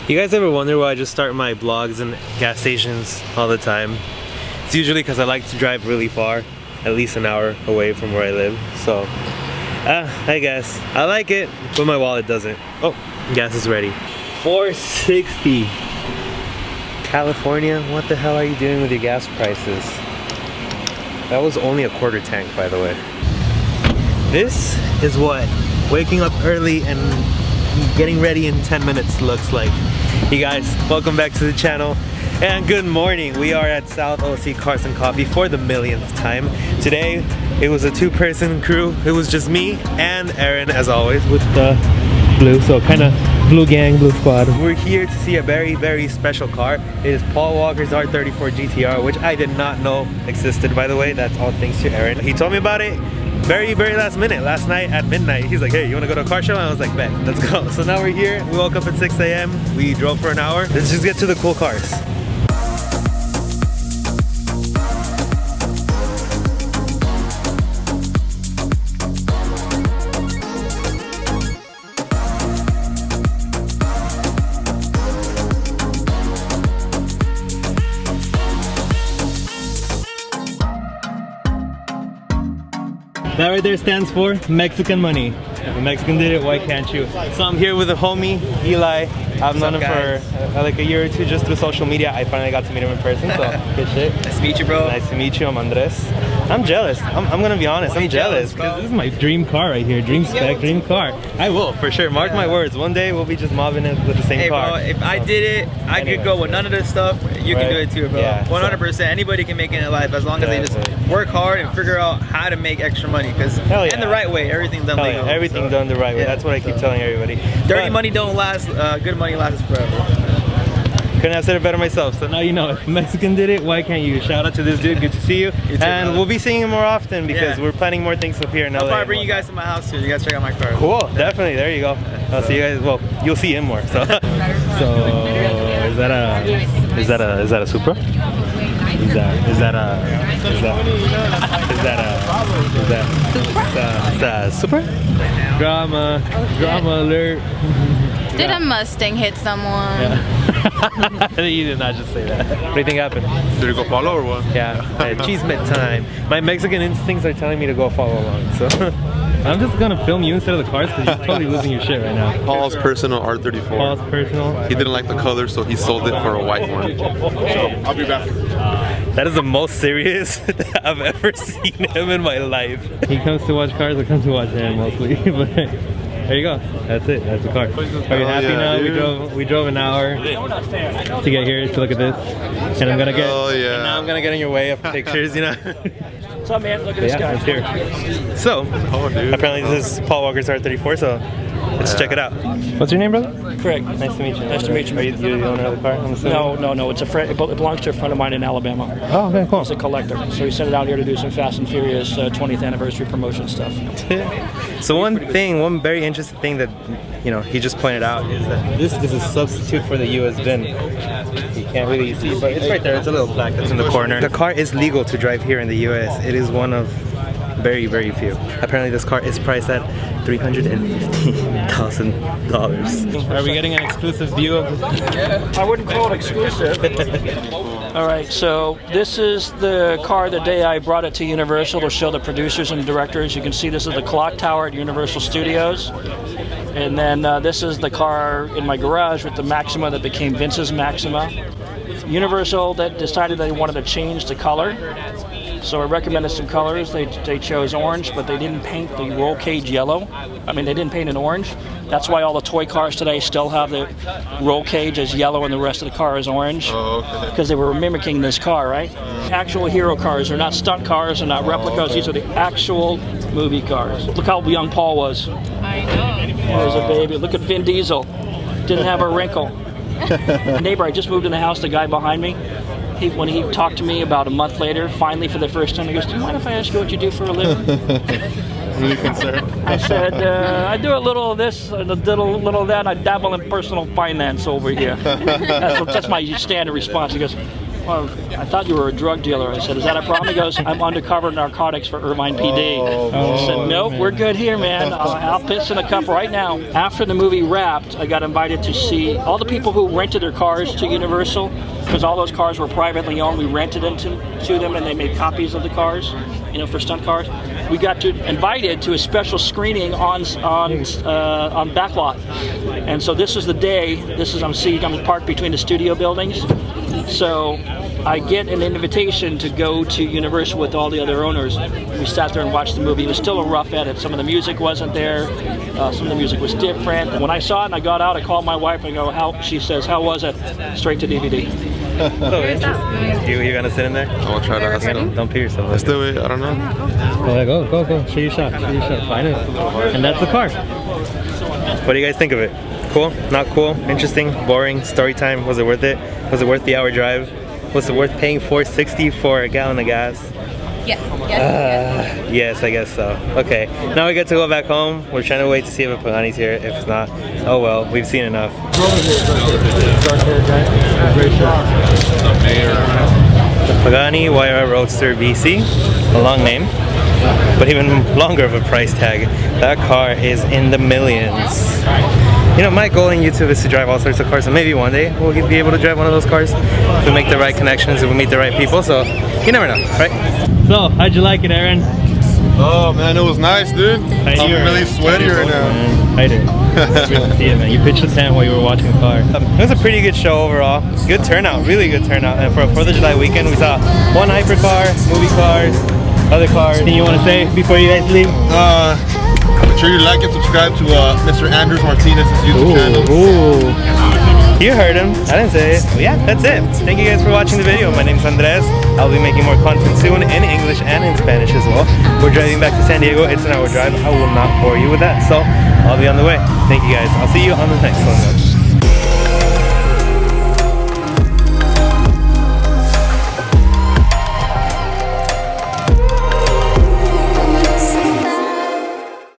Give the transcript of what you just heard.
You guys ever wonder why I just start my vlogs in gas stations all the time? It's usually because I like to drive really far, at least an hour away from where I live. So, I guess. I like it, but my wallet doesn't. Oh, gas is ready. $4.60. California, what the hell are you doing with your gas prices? That was only a quarter tank, by the way. This is what waking up early and getting ready in 10 minutes looks like. Hey guys, welcome back to the channel and good morning. We are at South OC Cars and Coffee for the millionth time. Today it was a two-person crew. It was just me and Aaron, as always, with the blue, so kind of blue gang, blue squad. We're here to see a very special car. It is Paul Walker's R34 GTR, which I did not know existed, by the way. That's all thanks to Aaron. He told me about it very last minute, last night at midnight. He's like, hey, you want to go to a car show? And I was like, bet, let's go. So now we're here. We woke up at 6 a.m. We drove for an hour. Let's just get to the cool cars. That right there stands for Mexican money. If a Mexican did it, why can't you? So I'm here with a homie, Eli. I've known him for like a year or two just through social media. I finally got to meet him in person, so good shit. Nice to meet you, bro. Nice to meet you, I'm Andres. I'm jealous. I'm gonna be honest, I'm jealous because this is my dream car right here. Dream spec, dream car. I will, for sure. Mark my words. One day we'll be just mobbing it with the same car. Hey bro, if I did it, I could go with none of this stuff. You can do it too, bro. Yeah, 100%. Anybody can make it in life as long as they just work hard and figure out how to make extra money. Because in the right way, everything's done legal. Everything done the right way. That's what I keep telling everybody. Dirty money don't last. Good money lasts forever. Couldn't have said it better myself. So now you know, if a Mexican did it, why can't you? Shout out to this dude. Good to see you. You too, and we'll be seeing him more often because we're planning more things up here in LA. I'll probably bring you guys to my house too. You guys check out my car. Cool. Definitely. There you go. I'll see you guys. Well, you'll see him more. So, is that a Supra? Is that Supra? Drama alert. Did a Mustang hit someone? Yeah. You did not just say that. What do you think happened? Did it go follow or what? Yeah, cheese mint time. My Mexican instincts are telling me to go follow along, so I'm just gonna film you instead of the cars because you're totally losing your shit right now. Paul's personal R34. Paul's personal. He didn't like the color, so he sold it for a white one. So, I'll be back. That is the most serious I've ever seen him in my life. He comes to watch cars, I come to watch him mostly, but there you go. That's it. That's the car. Are you happy now? We drove an hour to get here to look at this, and I'm gonna get. And now I'm gonna get in your way of pictures, you know. What's up, man? Look at this guy. It's here. So, apparently this is Paul Walker's R34. So, let's check it out. What's your name, brother? Craig. Nice to meet you. Nice to meet you. Are you the owner of the car? I'm assuming? No. It's a friend. It belongs to a friend of mine in Alabama. Oh, okay, cool. He's a collector, so he sent it out here to do some Fast and Furious 20th anniversary promotion stuff. So one very interesting thing that he just pointed out is that this is a substitute for the US VIN. You can't really see, but it's right there. It's a little plaque that's in the corner. The car is legal to drive here in the US. It is one of very few. Apparently this car is priced at $350,000. Are we getting an exclusive view of this? I wouldn't call it exclusive. All right, so this is the car the day I brought it to Universal to show the producers and directors. You can see this is the clock tower at Universal Studios. And then this is the car in my garage with the Maxima that became Vince's Maxima. Universal that decided they wanted to change the color. So I recommended some colors. They chose orange, but they didn't paint the roll cage yellow. I mean, they didn't paint it orange. That's why all the toy cars today still have the roll cage as yellow and the rest of the car is orange. Oh, okay. Because they were mimicking this car, right? Actual hero cars. They're not stunt cars. They're not replicas. These are the actual movie cars. Look how young Paul was. I know. There's a baby. Look at Vin Diesel. Didn't have a wrinkle. Neighbor, I just moved in the house. The guy behind me. When he talked to me about a month later, finally for the first time, he goes, do you mind if I ask you what you do for a living? Really concerned. I said, I do a little of this, and a little of that, and I dabble in personal finance over here. That's my standard response. He goes, well, I thought you were a drug dealer. I said, is that a problem? He goes, I'm undercover narcotics for Irvine PD. I said, nope, we're good here, man. I'll piss in a cup right now. After the movie wrapped, I got invited to see all the people who rented their cars to Universal, because all those cars were privately owned. We rented them to them, and they made copies of the cars, you know, for stunt cars. We got invited to a special screening on backlot, and so this is the day. I'm parked between the studio buildings, so I get an invitation to go to Universal with all the other owners. We sat there and watched the movie. It was still a rough edit. Some of the music wasn't there. Some of the music was different. And when I saw it and I got out, I called my wife and I go, she says, how was it? Straight to DVD. You gonna sit in there? I'll try to ask them. Don't pee yourself. Let's do it. I don't know. Go. Show your shot. Find it. And that's the car. What do you guys think of it? Cool? Not cool? Interesting? Boring? Story time? Was it worth it? Was it worth the hour drive? Was it worth paying $4.60 for a gallon of gas? Yes, I guess so. Okay, now we get to go back home. We're trying to wait to see if a Pagani's here. If it's not, oh well, we've seen enough. The Pagani YR Roadster BC, a long name, but even longer of a price tag. That car is in the millions. You know, my goal in YouTube is to drive all sorts of cars, and maybe one day we'll be able to drive one of those cars if we make the right connections, if we meet the right people, so you never know, right? So, how'd you like it, Aaron? Oh man, it was nice, dude. I'm really sweaty right now. I did. It's good to see you, man. You pitched the tent while you were watching the car. It was a pretty good show overall. Good turnout, really good turnout. And for a 4th of July weekend, we saw one hypercar, movie cars, other cars. Anything you want to say before you guys leave? Make sure you like and subscribe to Mr. Andrew Martinez's YouTube channel. You heard him. I didn't say it. Well, yeah, that's it. Thank you guys for watching the video. My name's Andres. I'll be making more content soon in English and in Spanish as well. We're driving back to San Diego. It's an hour drive. I will not bore you with that. So I'll be on the way. Thank you guys. I'll see you on the next one.